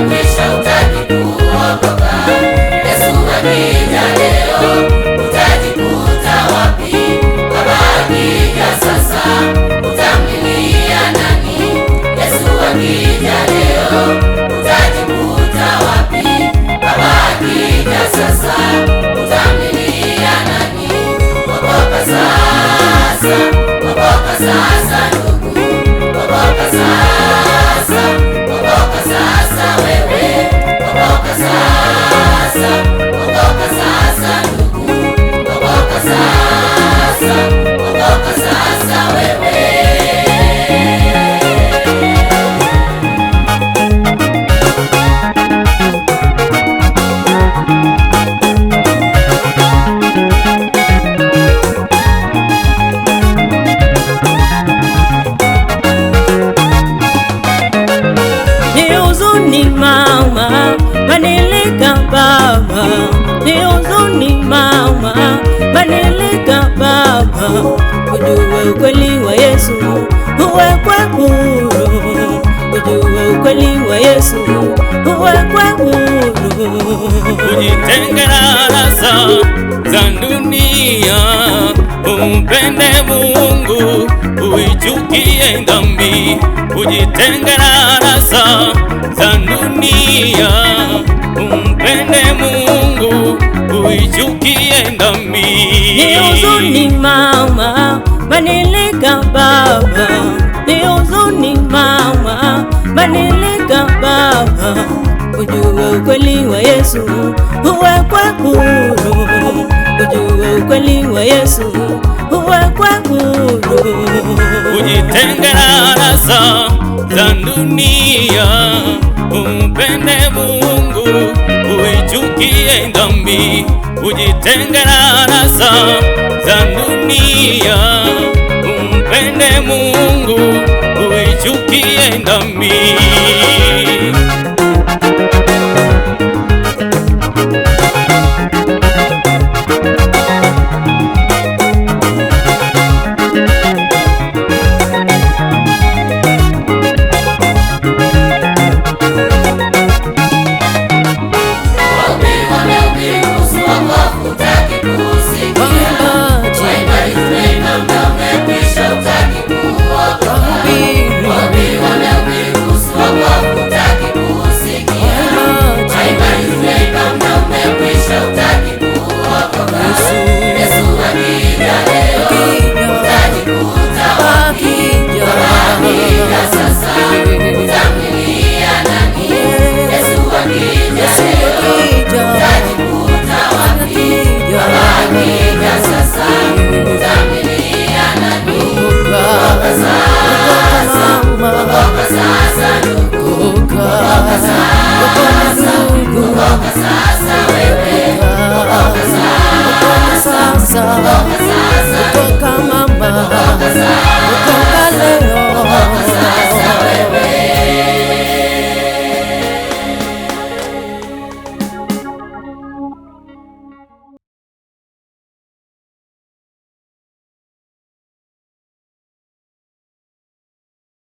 umekwisha, hutaki kuokoka. Yesu akija leo, utajikuta wapi? Baba akija sasa, utamlilia nani? Yesu akija leo, utajikuta wapi? Baba akija sasa, utamlilia nani? Okoka sasa, okoka sasa ndugu, okoka sasa, okoka sasa wewe, okoka sasa, okoka sasa ndugu, okoka sasa, okoka sasa wewe. Ni mama, badilika baba. Ni huzuni mama, badilika baba. Ujue ukweli wa Yesu, uwekwe huru. Ujue ukweli wa Yesu, uwekwe huru. Ujitenge na anasa za dunia, umpende Mungu, uichukie dhambi. Ujitenge na anasa za dunia, umpende Mungu, uichukie dhambi. Ni huzuni mama, badilika baba. Ni huzuni mama, badilika baba. Ujue ukweli wa Yesu, uwekwe huru. Ujue ukweli wa Yesu, uwekwe huru. Ujitenge na anasa za dunia, umpende Mungu, uichukie dhambi. Ujitenge na anasa za dunia, umpende Mungu, uichukie dhambi.